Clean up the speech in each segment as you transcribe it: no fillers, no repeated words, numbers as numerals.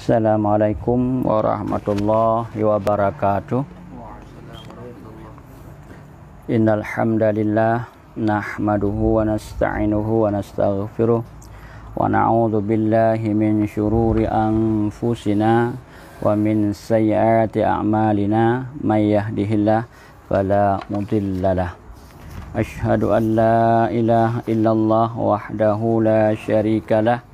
Assalamualaikum warahmatullahi wabarakatuh. Innal hamdalillah nahmaduhu wa nasta'inuhu wa nastaghfiruh wa na'udzu billahi min syururi anfusina wa min sayyiati a'malina may yahdihillah fala mudhillalah. Asyhadu an la ilaha illallah wahdahu la syarikalah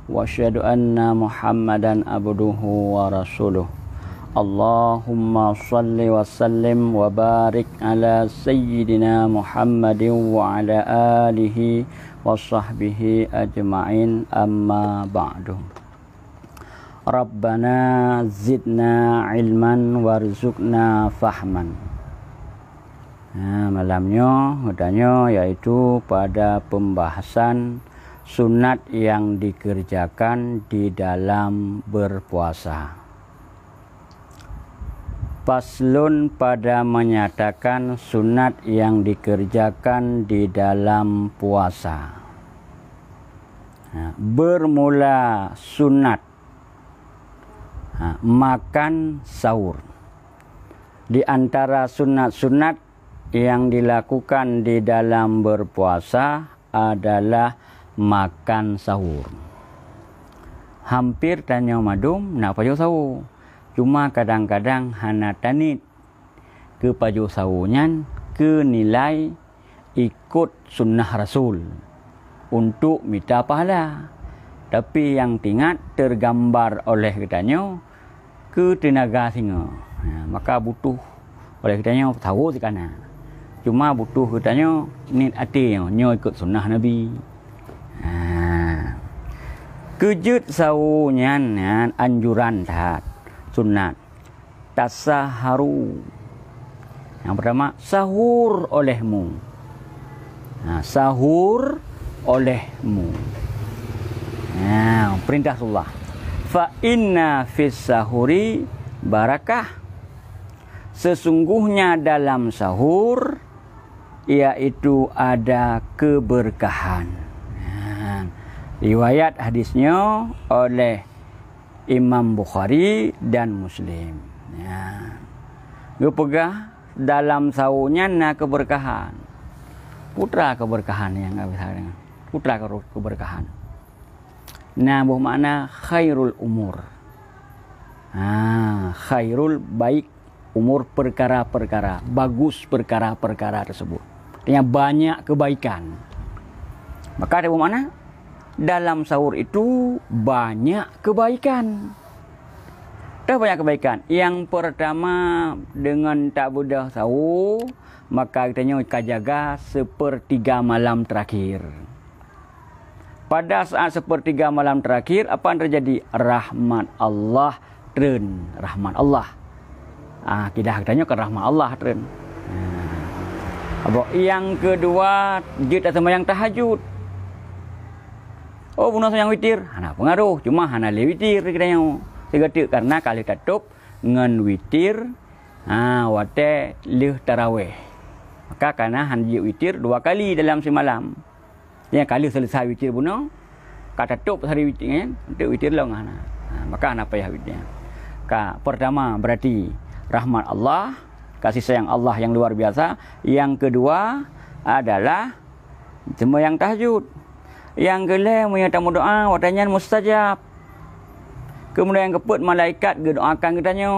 wa asyhadu anna Muhammadan abduhu wa rasuluh. Allahumma salli wa sallim wa barik ala sayyidina Muhammadin wa ala alihi wa sahbihi ajma'in, amma ba'du. Rabbana zidna ilman warzuqna fahman. Nah, malamnya katanya yaitu pada pembahasan sunat yang dikerjakan di dalam berpuasa. Paslun pada menyatakan sunat yang dikerjakan di dalam puasa. Nah, bermula sunat makan sahur. Di antara sunat-sunat yang dilakukan di dalam berpuasa adalah makan sahur. Hampir tanya madum nak paju sahur. Cuma kadang-kadang hana tanit ke paju sahurnya ke nilai ikut sunnah Rasul untuk minta pahala. Tapi yang tingat tergambar oleh katanya ke tenaga singa. Maka butuh oleh katanya sahur sekana. Cuma butuh katanya nit hati nyo ikut sunnah Nabi. Kejut sahurnya anjuran taat sunat tasaharu. Yang pertama, sahur olehmu. Sahur olehmu. Perintah Allah. Fa inna fis sahuri barakah. Sesungguhnya dalam sahur yaitu ada keberkahan. Riwayat hadisnya oleh Imam Bukhari dan Muslim. Dia pegah dalam sahurnya na keberkahan. Putra keberkahan yang enggak bisa dengan. Putra keberkahan. Nah, bermakna khairul umur. Khairul baik umur perkara-perkara, bagus perkara-perkara tersebut. Artinya banyak kebaikan. Maka ada bermakna dalam sahur itu banyak kebaikan. Dah banyak kebaikan. Yang pertama, dengan tak budah sahur, maka katanya jaga sepertiga malam terakhir. Pada saat sepertiga malam terakhir, apa yang terjadi? Rahmat Allah turun. Rahmat Allah. Kita katanya ke rahmat Allah turun. Yang kedua, kita sembahyang tahajud. Oh, bunuh yang witir, hana pengaruh, cuma hana le witir katanya. Segatik karena kali tutup ngan witir, wate leh tarawih. Maka karena hanji witir 2 kali dalam semalam. Yang kali selesai witir bunuh, kata tutup hari witirnya, untuk witir lah hana. Maka hana payah witirnya. Pertama berarti rahmat Allah, kasih sayang Allah yang luar biasa. Yang kedua adalah sembahyang tahajud. Yang kelima menyatakan doa watanya mustajab. Kemudian yang keempat malaikat doakan katanya.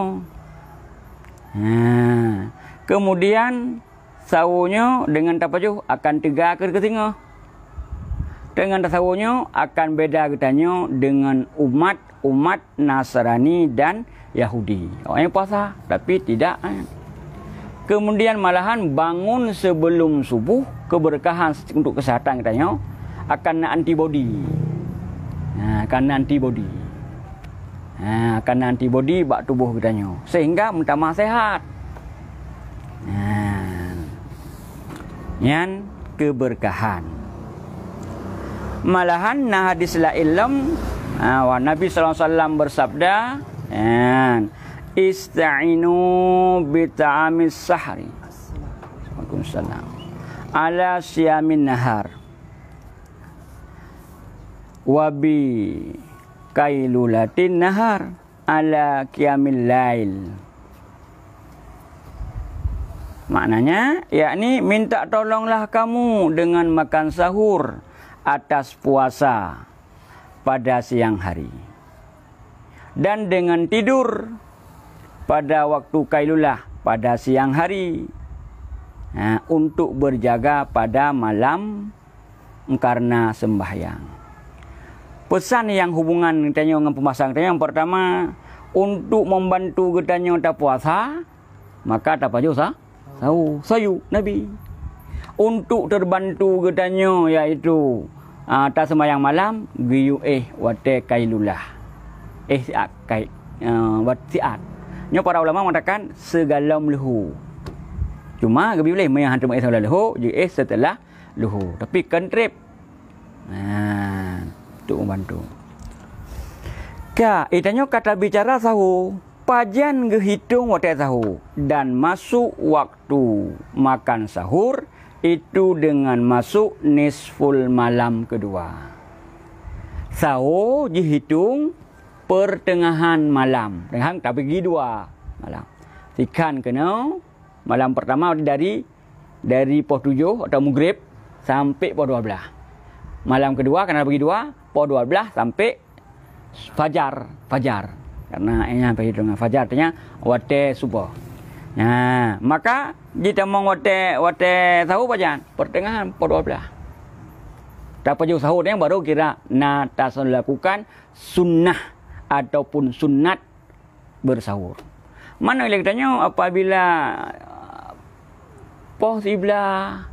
Kemudian sahurnya dengan tapajuh akan tegak ke singa. Dengan tasawurnya akan beda katanya dengan umat Nasrani dan Yahudi. Orang yang puasa tapi tidak. Kemudian malahan bangun sebelum subuh, keberkahan untuk kesehatan katanya. Akan antibody. Akan antibody. Akan antibody bak tubuh katanya. Sehingga mentama sehat. Yang keberkahan. Malahan hadis la ilm Nabi sallallahu alaihi wasallam bersabda, ista'inu bi ta'amis sahri. Waalaikumsalam. Ala siyamin nahar. Wabi kailulatin nahar. ala qiyamil lail. Maknanya, yakni minta tolonglah kamu dengan makan sahur atas puasa pada siang hari. Dan dengan tidur pada waktu kailulah pada siang hari. Untuk berjaga pada malam karena sembahyang. Pesan yang hubungan kita dengan pembahasan kita yang pertama, untuk membantu kita tak puasa, maka tak paju sayu Nabi. Untuk terbantu kita iaitu tak sembahyang malam, giyu wate kailulah. Watiat. Para ulama mengatakan segala lehu. Cuma gabi boleh yang hantar setelah lehu, je setelah lehu. Tapi kentrip. Untuk membantu. Itanya kata bicara sahur. Pajan gehitung waktu sahur. Dan masuk waktu makan sahur. Itu dengan masuk nisful malam kedua. Sahur dihitung pertengahan malam. Dengan tak pergi 2 malam. Sikan kena malam pertama dari pukul 7 atau maghrib sampai pukul 12. Malam kedua kena pergi 2 pukul 12 sampai fajar. Karena ini sampai hitung fajar artinya waktu subuh. Maka kita mau waktu sahur pajan pertengahan pukul 12. Tak paju sahur yang baru kira tak lakukan sunnah ataupun sunat bersahur. Mana yang tanya apabila pos sebelah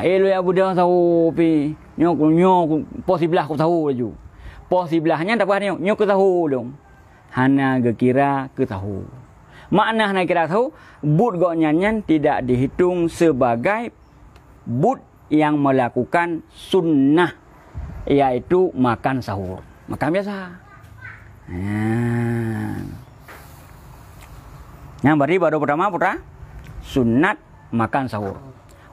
elok ya budak sahur pi nyok pos sebelah aku sahur laju. Pos sebelahnya tak apa nyok ke sahur dong. Hana gekira ke sahur. Makna hana kira sahur, but gok nyanyan tidak dihitung sebagai but yang melakukan sunnah, yaitu makan sahur. Makan biasa. Yang baru pertama putra sunat makan sahur.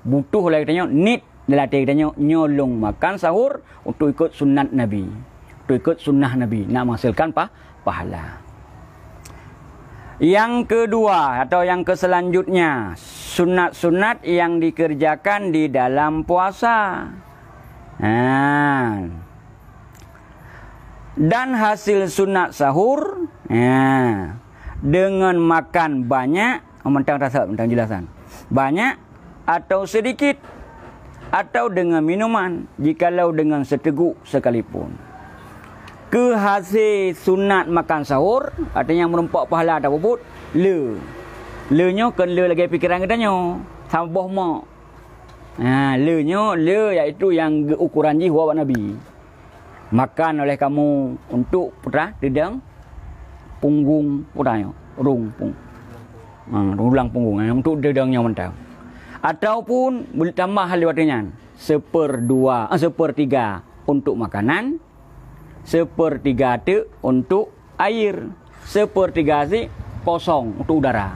Butuh lagi tanya nit dilatih tanya nyolong makan sahur untuk ikut sunat Nabi. Untuk ikut sunnah Nabi nak menghasilkan pahala. Yang kedua atau yang keselanjutnya, sunat-sunat yang dikerjakan di dalam puasa. Dan hasil sunat sahur dengan makan banyak, mentang jelasan. Banyak atau sedikit atau dengan minuman, jikalau dengan seteguk sekalipun. Kehasil sunat makan sahur artinya merempak pahala tak bubut le. Le-nya kan le lagi fikiran kita nyo. Tambah mak. Le-nya le iaitu yang ukuran jiwa Nabi. Makan oleh kamu untuk putra dedang punggung putranya, rulang punggung untuk dedangnya mentang. Ataupun boleh tambah hal lewatnya 1/3 untuk makanan, 1/3 tu untuk air, 1/3 si kosong untuk udara.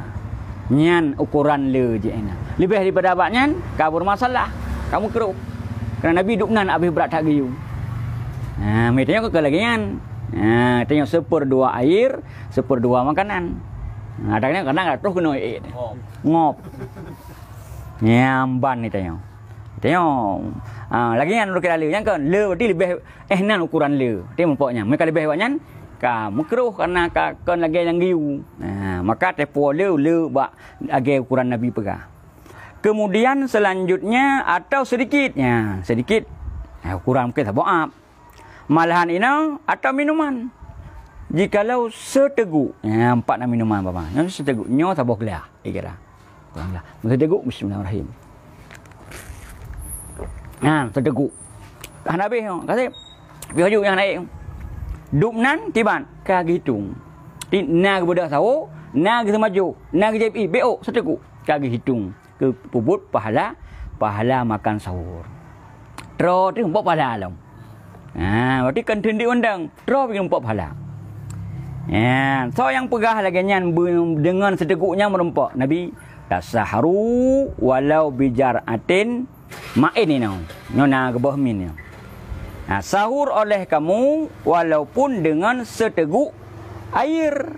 Nyan ukuran le je ena. Lebih daripada abaknya kabur masalah. Kamu keruk. Kerana Nabi duk nan habis berat tak giyu. Metanya ke lagi nyan. Tengok 1/2 air, 1/2 makanan. Kadang-kadang terus kena ngop. Nyamban ni tengok. Lagi yang kira le yang kan le berarti lebih nan ukuran le. Tengok pokoknya. Mereka lebih banyak kamu keruh karena kan lagi yang giu. Maka tepo le bak lagi ukuran Nabi pegah. Kemudian selanjutnya atau sedikitnya, sedikit ukuran mungkin tak maaf. Malahan ini atau minuman. Jikalau seteguk, 4 minuman apa? Yang seteguk nyo tak boleh kira. Kuranglah. Seteguk bismillahirrahmanirrahim. Seteguk. Nabi kasih. Bihaju yang naik. Dupnan tiban kagitung. Na budak sahur, na semaju, na JPI BO seteguk kagitung ke puput pahala makan sahur. Tro tu buat pahala long. Berarti kan tindi undang, tro bikin buat pahala. So yang pegah lagi nyan dengan seteguknya merempak Nabi tasaharu walau bijaratin main ini nona gebah min. Sahur oleh kamu walaupun dengan seteguk air.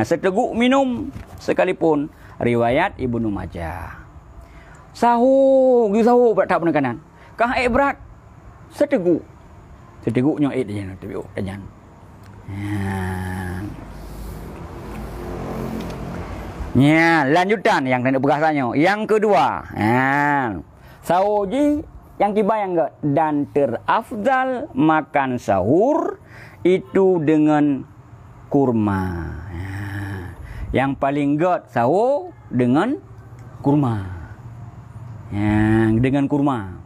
Seteguk minum sekalipun. Riwayat Ibnu Majah. Sahur, pergi sahur berat tak penekanan. Kah air berat, seteguk. Seteguknya air dia nak teguk jangan. Ya, lanjutan yang nak bahasanya. Yang kedua, sahur je yang kibayang enggak, dan terafdal makan sahur itu dengan kurma. Yang paling god sahur dengan kurma. Dengan kurma.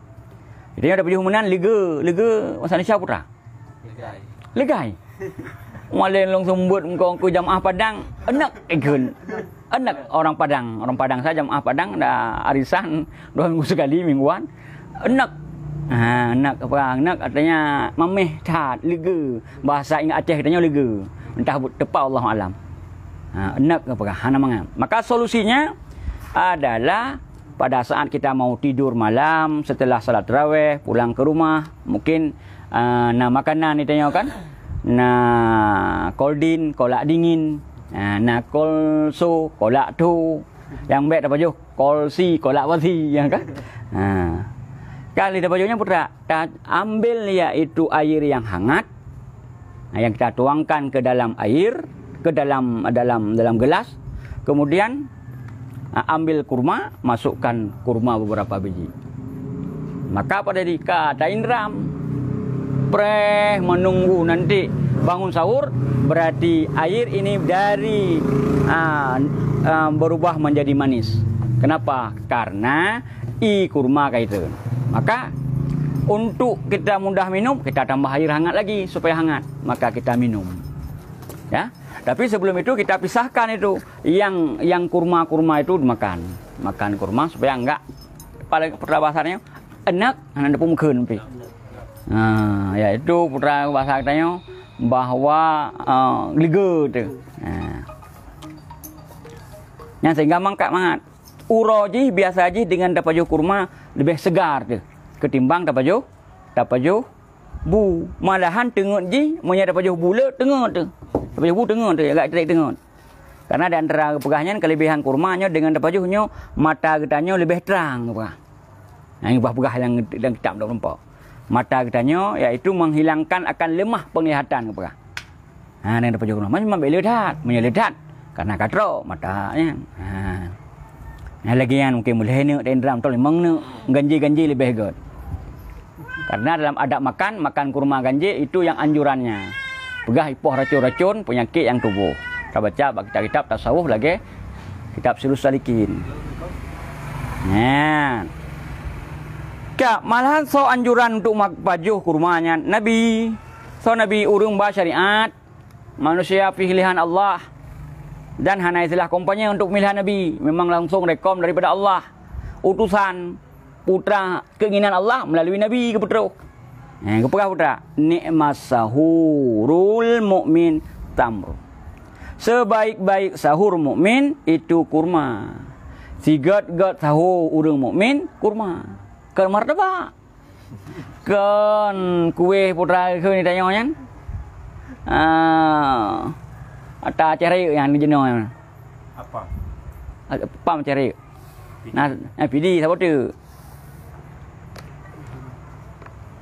Dia ada perjuh menan lega masa ni siapa putra? Legai. Malin long sembut engkau jamaah Padang, enak ikun. Enak orang Padang saja jamaah Padang dah arisan 2 minggu sekali mingguan. Enak. Enak apa? Enak artinya mameh tat lega. Bahasa ingat Aceh katanya lega. Entah tepat Allah alam. Enak apa hana mangan. Maka solusinya adalah pada saat kita mau tidur malam setelah salat tarawih pulang ke rumah, mungkin nak makanan ni tanya kan, nak koldin kolak dingin, nak kolso kolak tu, yang baik dapat jo kolsi kolak wasi ya kan. Kali dapat jonya putra, ambil iaitu air yang hangat yang kita tuangkan ke dalam air, ke dalam gelas, kemudian ambil kurma, masukkan kurma beberapa biji. Maka pada dika indram menunggu nanti bangun sahur, berarti air ini dari berubah menjadi manis. Kenapa? Karena kurma kayak itu. Maka untuk kita mudah minum, kita tambah air hangat lagi supaya hangat, maka kita minum. Ya. Tapi sebelum itu kita pisahkan itu yang kurma itu dimakan. Makan kurma supaya enggak pada bahasanya enak anda pun mungkin pi. Ya itu putra bahasa katanya bahwa lega tu. Yang sehingga mangkat mangat. Uroji biasa aja dengan dapat jo kurma lebih segar tu ketimbang dapat jo bu. Malahan tengok ji punya dapat jo bula tengok tu. Dapat bu tengok tu agak cerik tengok. Karena di antara pegahnya kelebihan kurmanya dengan dapat johnya mata kitanya lebih terang apa. Ini pegah yang kita tak nampak. Mata kitanya iaitu menghilangkan akan lemah penglihatan apa. Dengan dapat johnya memang beledat, menyeledat karena katro matanya. Lagi yang mungkin boleh ni dendram tu memang ni ganji lebih good. Karena dalam adab makan kurma ganji itu yang anjurannya. Pegah ipoh racun-racun penyakit yang tubuh. Kita baca kitab tasawuf lagi, kitab Sirus Salikin. Malahan so anjuran untuk pajuh kurmanya Nabi. So Nabi urung bah syariat manusia pilihan Allah. Dan hana istilah kompanya untuk pilihan Nabi. Memang langsung rekom daripada Allah. Utusan putra keinginan Allah melalui Nabi ke putra. Kepada putra, nikmat sahurul mukmin tamr. Sebaik-baik sahur mukmin itu kurma. Sigat-gat sahur urang mukmin kurma. Kan martabak. Kan kuih putra ke ni tanya kan? Ata cari yang jenuh. Apa? Apa mencari? Nah, pilih siapa tu?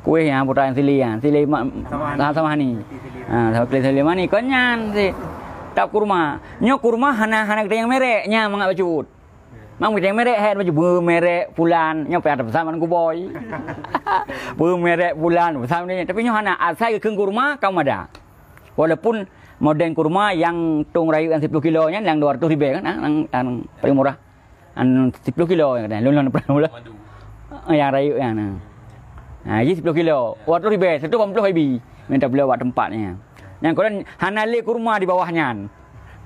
Kuih yang putra yang sili sama ni. Sama sili mana ni? Konyan si. Tak kurma. Nyo kurma hana kita yang mereknya mangak bacut. Mang kita yang merek head baju merek bulan. Nyo pe ada bersama dengan boy. Merek bulan bersama ni. Tapi nyo hana asal ke kurma kamu ada. Walaupun modern kurma yang tung rayu yang 10 kilo nya yang 200 ribu kan yang paling murah. 10 kilo yang katanya. Lulun pernah mula. Yang rayu yang ini 10 kilo. 200 ribu, 180 ribu. Minta beliau buat tempatnya. Yang kemudian hanale kurma di bawahnya.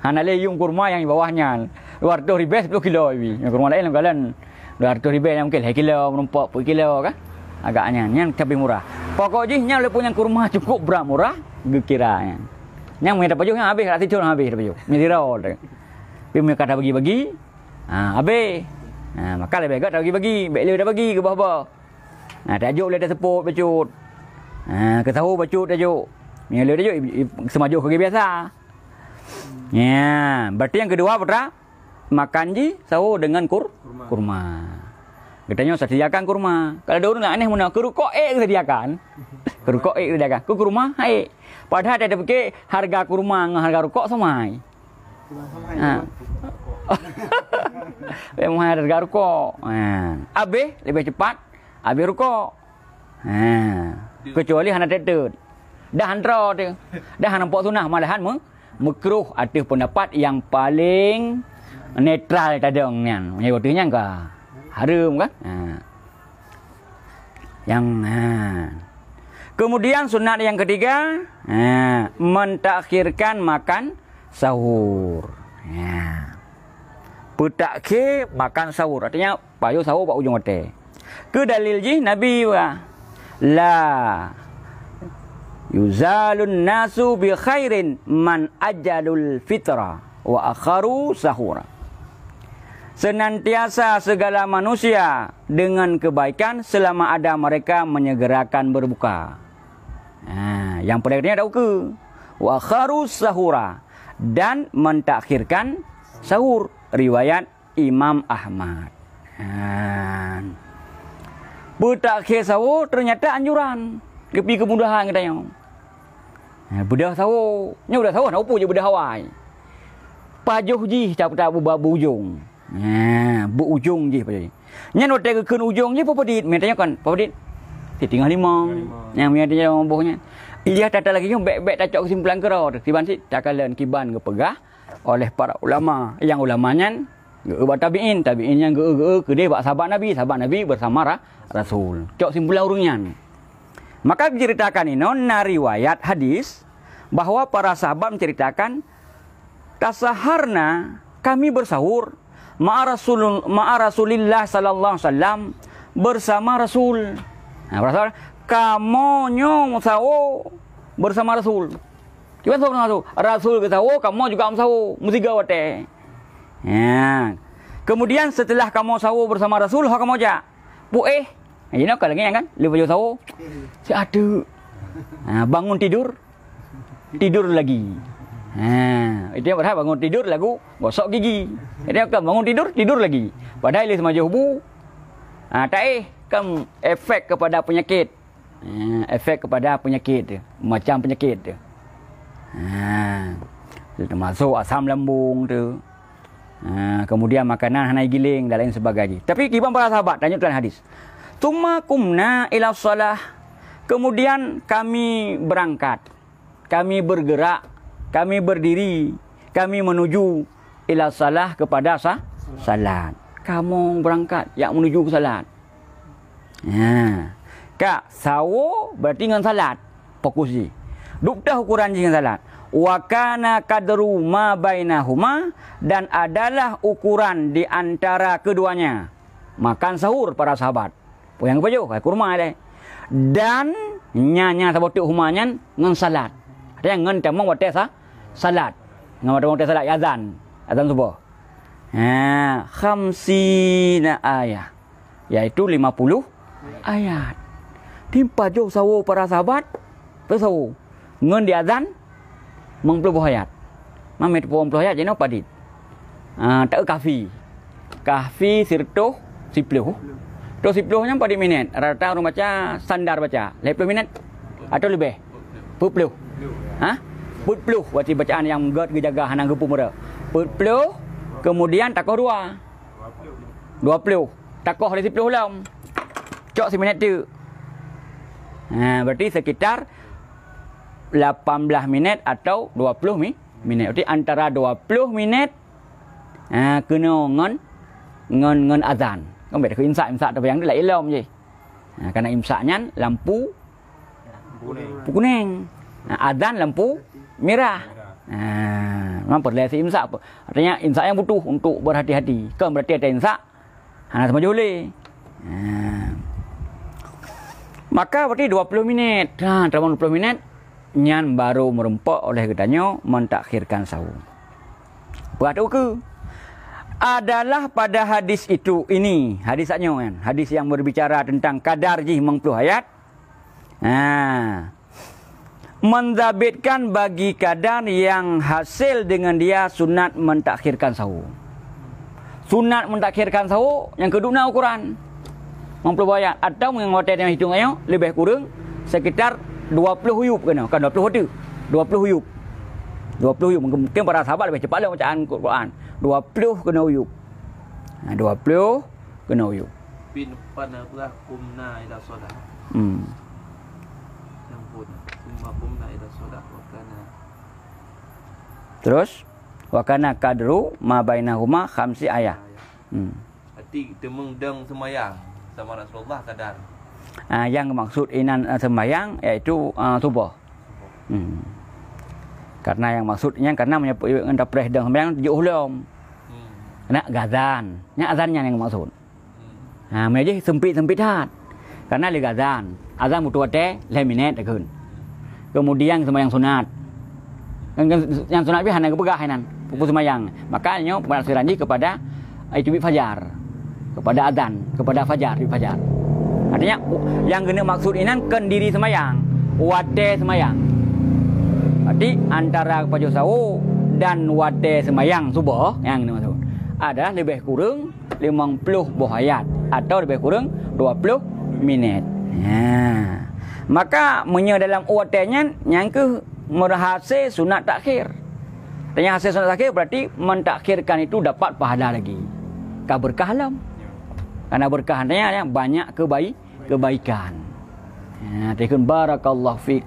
Hanale yung kurma yang di bawahnya. 200 ribu 10 kilo ini. Yang kurma lain kalian 200 ribu yang mungkin 1 kilo, 40 kilo kan. Agaknya yang lebih murah. Pokoknya walaupun yang kurma cukup berapa murah, gekiranya. Yang mereka dapat juga habis, rasa curang habis dapat juga. Mirau tu. Tapi mereka dah bagi-bagi. Habis. Maka lebih agak dah bagi-bagi. Baik dah bagi ke bawah-bawah. Tajuk boleh dah seput bacut. Ketahu bacut tajuk. Yang dia tajuk semajuk kerja biasa. Ya, berarti yang kedua berapa? Makan ji sahur dengan kurma. Katanya sediakan kurma. Kalau ada orang aneh mana kerukok sediakan. Kerukok sediakan. Ku kurma padahal ada fikir harga kurma dengan harga rokok sama. Memang harga rokok. Habis lebih cepat. Habis rokok. Kecuali hana tetut. Dah hantra tu. Dah nampak sunah malahan makruh ada pendapat yang paling netral tadang nian. Yang katanya enggak haram kan? Kemudian sunat yang ketiga, mentakhirkan makan sahur. Petakhir makan sahur. Artinya payu sahur pak ujung mata. Ke dalil ji Nabi la yuzalun nasu bi khairin man ajalul fitra wa akharu sahura. Senantiasa segala manusia dengan kebaikan selama ada mereka menyegerakan berbuka. Yang pertama ada ke wa akharu sahura dan mentakhirkan sahur, riwayat Imam Ahmad. Petakhir sahur ternyata anjuran. Kepi kemudahan katanya. Bedah sahur. Nya bedah sahur apa je bedah Hawaii. Pajuh ji tak babu ujung. Bu ujung je pajuh. Nya no teg keun ujung je apa dit? Metanya kan, apa dit? Tinggal limang. Yang dia bohnya. Ia tata lagi yang bek-bek tak cok kesimpulan kerau. Tiban si takalan kiban kepegah oleh para ulama. Yang ulamanya tabi'in yang ke dia sahabat Nabi bersama Rasul. Cok simpulan urungan. Maka diceritakan ini riwayat hadis bahwa para sahabat menceritakan tasaharna kami bersahur ma'a Rasulillah sallallahu alaihi wasallam bersama Rasul. Berasal kamu nyong sahur bersama Rasul. Kita sahur Rasul ke sahur, kamu juga sahur, mesti gawate. Kemudian setelah kamu sahur bersama Rasul, kamu aja. Ini kalau lagi kan, lebih jauh sahur. Si ada. Bangun tidur lagi. Itu yang padahal bangun tidur lagu gosok gigi. Itu yang bangun tidur lagi. Padahal ini semaju hubu. Tak kan efek kepada penyakit. Efek kepada penyakit. Macam penyakit. Termasuk asam lambung tu. Kemudian makanan hanai giling dan lain sebagainya. Tapi kiban para sahabat tanya tuan hadis. Tsumma kumna ila shalah. Kemudian kami berangkat. Kami bergerak, kami berdiri, kami menuju ila shalah kepada salat. Kamu berangkat yang menuju ke salat. Kak, sahur berarti dengan salat. Fokus je. Duk dah ukuran je dengan salat. Wa kana kadru ma bainahuma dan adalah ukuran di antara keduanya. Makan sahur para sahabat. Yang kepajuh, kurma ada. Dan nyanya sabotuk humanya ngan salat. Ada yang ngan temong wate salat. Ngan wate salat azan subuh. Khamsina ayat. Yaitu 50 ayat. Timpa jauh sahur para sahabat. Tersahur. Ngan di azan 50 ayat. Mamet 50 ayat je no padit. Tak kafi. Kafi sirtuh 10. Terus 10-nya 40 minit. Rata orang baca standar baca 50 minit atau lebih. 40. 40 berarti bacaan yang gejaga hanang gepu mura. 40 kemudian takoh 2. 20. Takoh dari 10 ulang. Cok 10 minit tu. Berarti sekitar 18 minit atau 20 minit. Berarti antara 20 minit kena ngan azan. Kan beda ke imsak tapi yang dia lah ilom je. Karena imsaknya lampu kuning. Azan lampu merah. Mampu lihat si imsak. Artinya imsak yang butuh untuk berhati-hati. Kan berarti ada imsak. Sama boleh. Maka berarti 20 minit. Dalam 20 minit nyan baru merempak oleh katanya mentakhirkan sahur. Beratu ke? Adalah pada hadis itu ini hadisnya kan, hadis yang berbicara tentang kadar ji 50 ayat. menzabitkan bagi kadar yang hasil dengan dia sunat mentakhirkan sahur. Sunat mentakhirkan sahur yang kedua ukuran 50 ayat atau mengotai dengan hitung ayo lebih kurang sekitar 20 huyub kena. Kan 20 hotu. 20 huyub. 20 huyub mungkin para sahabat lebih cepat bacaan Quran. 20 kena huyub. 20 kena huyub. Bin panaklah kumna ila solat. Yang pun kumna ila solat wakana. Terus wakana kadru ma bainahuma khamsi ayat. Arti temeng deng semayang sama Rasulullah kadar. Yang maksud inan sembahyang iaitu subuh. Karena yang maksudnya karena menyebut interpret deng sembahyang 7 ulum. Kena gazan. Nya azannya yang maksud. Menjadi sempit-sempitan. Karena le gazan. Azan butuh teh 5 minit keun. Kemudian sembahyang sunat. Yang sunat bi hanya kepegah hanan. Pukul sembahyang. Makanya penafsiran kepada itu fajar. Kepada azan, kepada fajar, fajar. Artinya yang kena maksud ini kan diri sembahyang, wate sembahyang. Berarti antara paju sahur dan wate sembahyang subuh yang kena maksud adalah lebih kurang 50 buah ayat atau lebih kurang 20 minit. Maka dalam watenya yang ke merhasil sunat takhir. Dan hasil sunat takhir berarti mentakhirkan itu dapat pahala lagi. Berkah alam. Karena berkahnya banyak kebaikan. Tikun barakallahu fik.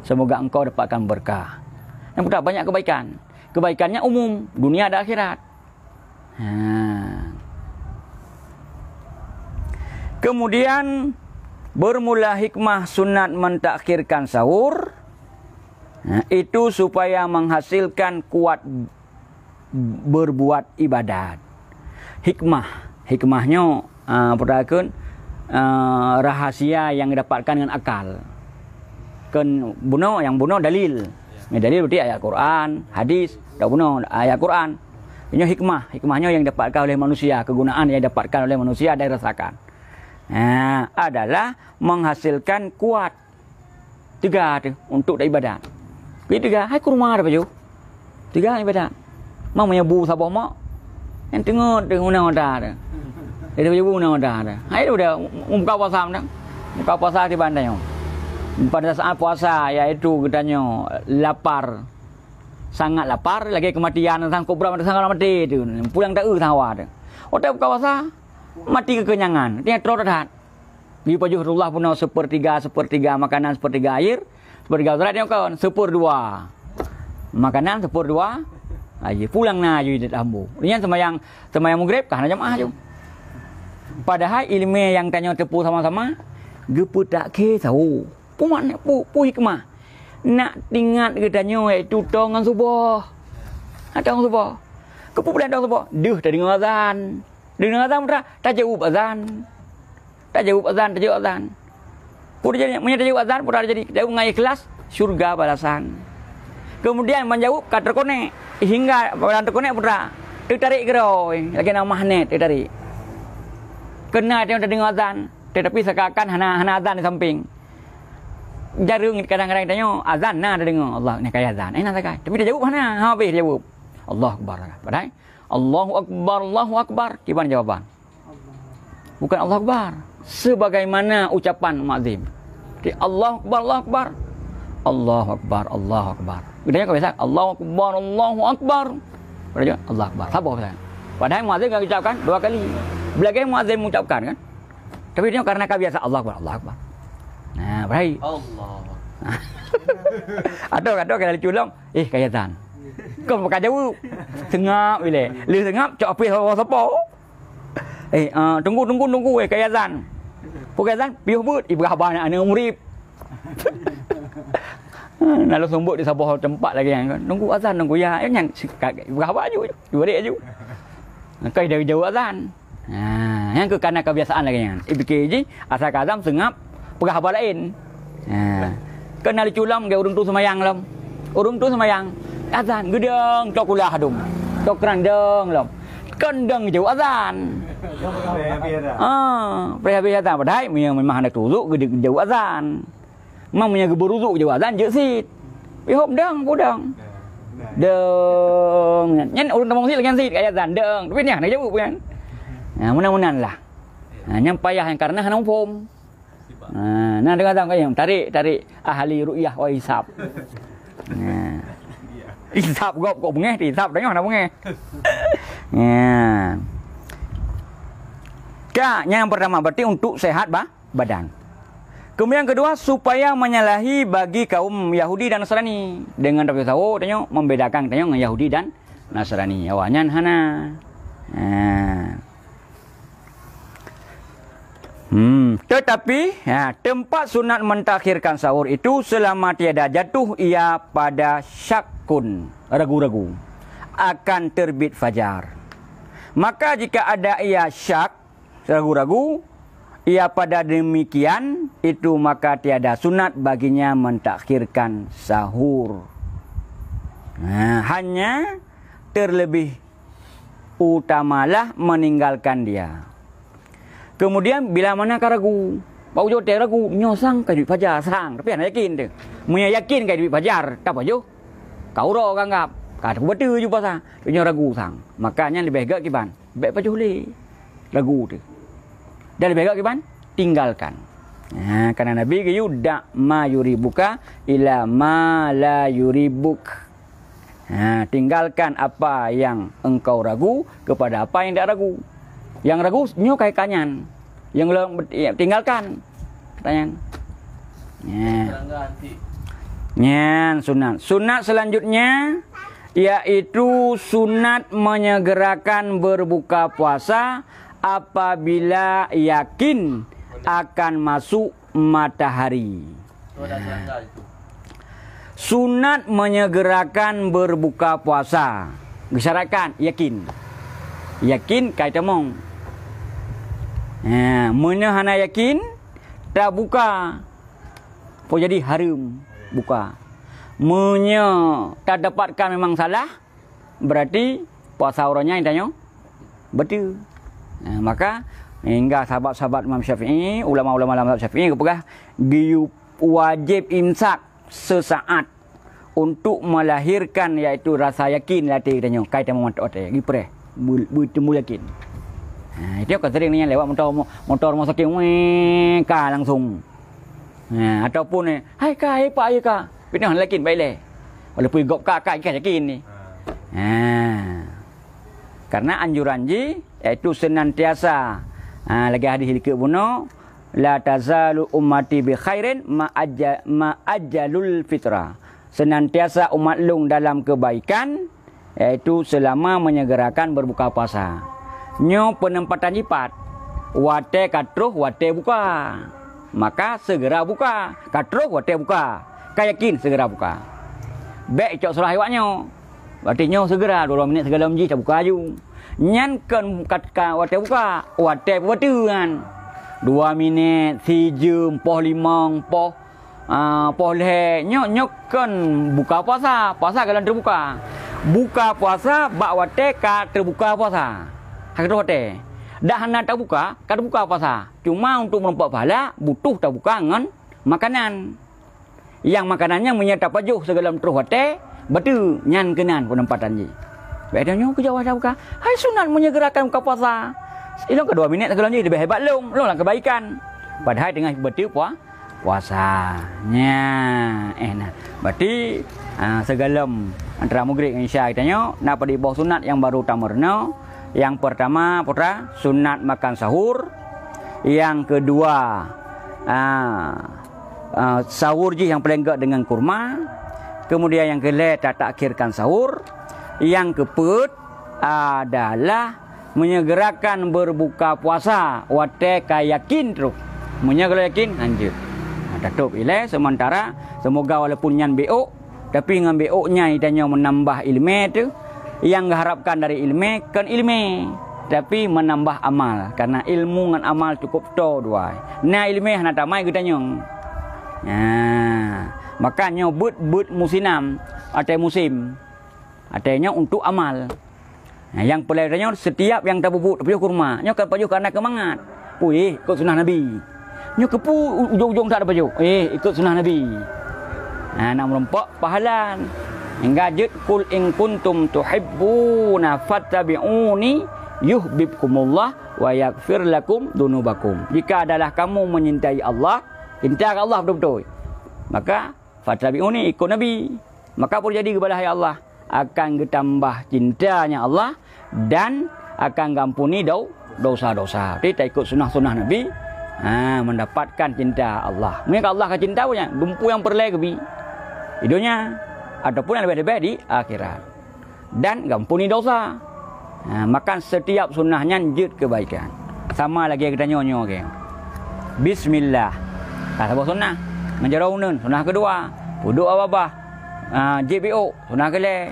Semoga engkau dapatkan berkah. Yang pertama banyak kebaikan. Kebaikannya umum, dunia dan akhirat. Kemudian bermula hikmah sunat mentakhirkan sahur. Itu supaya menghasilkan kuat berbuat ibadat. Hikmahnya perhatikan rahasia yang didapatkan dengan akal. Kan yang bunuh dalil. Dalil berarti ayat Quran, hadis, dak bunuh ayat Quran. Ini hikmahnya yang didapatkan oleh manusia, kegunaan yang didapatkan oleh manusia dan rasakan. Adalah menghasilkan kuat 3 tu untuk ibadat. Kita 3 hai ke rumah ada baju. 3 ibadat. Mau menyebu sabah mak. Yang tengok undang ada. Dia baju undang ada. Hai udah buka puasa dah. Buka puasa di bandai. Pada saat puasa iaitu katanya lapar. Sangat lapar lagi kematian sang kobra sangat mati tu. Pulang tak tawa tu. Otak buka puasa mati kekenyangan. Dia terus dah. Di baju Rasulullah pun 1/3 makanan 1/3 air. 1/3 surat dia kawan 1/2 makanan 1/2 aja pulang na je dak ambu. Ini sembahyang maghrib kah jemaah je. Padahal ilmu yang tanya tepu sama-sama gepu tak ke tahu. Puman pu hikmah. Nak tingat katanya iaitu tongan subuh. Atau subuh. Kepu dah subuh. Duh dah dengar azan. Dengar azan dah tak jawab azan. Tak jawab azan. Pura jadi menyatakan azan pura jadi dia mengai kelas syurga balasan. Kemudian menjawab kat terkonek hingga badan terkonek pura tertarik geroi lagi nama magnet tertarik. Kena dia dengar azan tetapi seakan hana azan di samping. Jarang kadang-kadang tanya azan nah ada dengar Allah ni kaya azan. Nak sakai. Tapi dia jawab mana? Habis dia jawab. Allahu akbar. Padahal Allahu akbar. Gimana jawaban? Bukan Allahu akbar. Sebagaimana ucapan muazzin. Jadi Allahu akbar, Allahu akbar. Allahu akbar, Allahu akbar. Gedanya kau biasa Allahu akbar, Allahu akbar. Padahal Allahu akbar. Sabar saya. Padahal muazzin enggak ucapkan 2 kali. Belakang muazzin mengucapkan kan. Tapi dia karena kebiasaan Allahu akbar, Allahu akbar. Nah, baik. Allah. Ada kalau culong, kaya azan. Kau bukan jauh. Sengap bila. Lu sengap cak api siapa? Tunggu kaya azan. Pukul azan piuh but ibu abah nak urip. Lalu sombok di sebuah tempat lagi yang nunggu azan nunggu ya yang ibu abah aju. Dua dia aju. Kai dari jauh azan. Yang ke karena kebiasaan lagi yang. Fikir asal azam sengap pegah abah lain. Kena diculam ke urung tu semayang lam. Urung tu semayang. Azan gedeng tok kuliah hadum. Tok kerandeng lam. Kendang jauh azan. Perhabis azan padahal memang hendak tuzuk gede jauh azan. Mang punya geberuzuk je dan je sit. Pi hop dang budang. Deng. Nyen ulun tamong sit lagi sit kaya dan deng. Tapi ni nak jawab kan. Mudah-mudahan lah. Yang payah yang karena hanong pom. Nah dengan tang kaya tarik ahli ru'yah wa hisab. Hisab gop kok bengeh hisab dah nak bengeh. Yang pertama berarti untuk sehat badan. Kemudian kedua supaya menyalahi bagi kaum Yahudi dan Nasrani. Dengan tapi tahu tanya membedakan tanya dengan Yahudi dan Nasrani. Awalnya hana. Tetapi tempat sunat mentakhirkan sahur itu selama tiada jatuh ia pada syakun, ragu-ragu akan terbit fajar. Maka jika ada ia syak, ragu-ragu, ia pada demikian itu maka tiada sunat baginya mentakhirkan sahur. Hanya terlebih utamalah meninggalkan dia. Kemudian bila mana ragu, bau jo teh ragu nyosang kai duit fajar sang, tapi ana yakin tu. Munya yakin kai duit fajar, tak apa jo. Kau ro kanggap, ka betul ju pasal. Dunya ragu sang. Makanya lebih baik kiban, baik pajuh le. Ragu tu. Dan lebih baik kiban tinggalkan. Karena Nabi ke yuda ma yuribuka ila ma la yuribuk. Tinggalkan apa yang engkau ragu kepada apa yang tak ragu. Yang ragu nyo kai kanyan. Yang tinggalkan. Pertanyaan. Sunat. Sunat selanjutnya yaitu sunat menyegerakan berbuka puasa apabila yakin akan masuk matahari. Sunat menyegerakan berbuka puasa. Disyaratkan yakin. Yakin kai temong. Mana hana yakin tak buka. Pun jadi haram buka. Munya tak dapatkan memang salah, berarti puasa orangnya yang tanya betul. Maka hingga sahabat-sahabat Imam Syafi'i, ulama-ulama mazhab Syafi'i kepegah wajib imsak sesaat untuk melahirkan iaitu rasa yakin latih tanya kai temu mantap otak gipreh bertemu yakin. Itu kan sering ni lewat motor masakin ka langsung. Ataupun hai ka hai pak ka Pernah yakin baik le. Walaupun gop kakak yakin ni. Karena anjuran ji iaitu senantiasa lagi hadis dikit buno la tazalu ummati bi khairin ma ajjalul fitra. Senantiasa umat lung dalam kebaikan iaitu selama menyegerakan berbuka puasa. Nyo penempatan jipat. Wate katruh wate buka. Maka segera buka. Katruh wate buka. Kayakin segera buka. Baik cok surah iwaknya. Berarti nyo segera 20 minit segala menji tak buka aju. Nyan kan katka wate buka. Wate betuan. 2 minit, 3 jam, poh 5, poh leh. Nyo kan buka puasa. Puasa kalau terbuka. Buka puasa bak wate ka terbuka puasa. Hak tu wate. Dah hendak tak buka, ka terbuka puasa. Cuma untuk melompat pahala butuh tak buka dengan makanan. Yang makanannya menyerta pajuh segala terus wate, betul nyan kenan penempatan ji. Bedanya ke jawab tak buka. Hai sunat menyegerakan buka puasa. Ilong ke 2 minit segala ji lebih hebat long lah kebaikan. Padahal dengan betul puasanya. Nah. Berarti segala antara maghrib dengan isya kitanya nak pada bawah sunat yang baru tamarna. Yang pertama putra sunat makan sahur. Yang kedua sahur je yang paling gak dengan kurma. Kemudian yang kedua tak akhirkan sahur. Yang keempat adalah menyegerakan berbuka puasa. Wate yakin terus. Munya kalau yakin lanjut. Tutup ile sementara semoga walaupun nyan beok tapi dengan beoknya idanya menambah ilmu tu. Yang diharapkan dari ilmu kan ilmu tapi menambah amal karena ilmu dengan amal cukup to dua. Nah ilmu nak tamai kitanya. Makanya but musinam atau musim artinya untuk amal. Yang pelajarinya setiap yang tak bubuk kurma, nyo kan pajuh karena kemangat. Puih kau sunah Nabi. Nyo kepu ujung-ujung tak ada baju. Ikut sunnah Nabi. Nak merempak pahalan. Engajut kul in kuntum tuhibbuna fattabi'uni yuhibbukumullah wa yaghfir lakum dunubakum. Jika adalah kamu menyintai Allah, cinta Allah betul-betul, maka fattabi'uni, ikut Nabi. Maka apa jadi kepada Allah? Akan ditambah cintanya Allah dan akan gampuni dosa-dosa. Kita ikut sunnah-sunnah Nabi, mendapatkan cinta Allah. Mereka Allah akan cinta punya, dumpu yang perlai kebi hidupnya ataupun yang lebih-lebih di akhirat, dan gampuni dosa. Makan setiap sunnahnya jut kebaikan. Sama lagi kita nyonyo ke. Bismillah. Sebab sunnah menjaraunun, sunnah kedua. Wuduk apa-apa. JBO, sunnah kele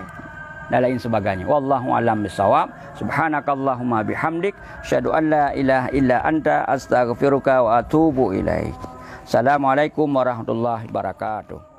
dan lain sebagainya. Wallahu a'lam bissawab. Subhanakallahumma bihamdik, asyhadu an la ilaha illa anta, astaghfiruka wa atubu ilaik. Assalamualaikum warahmatullahi wabarakatuh.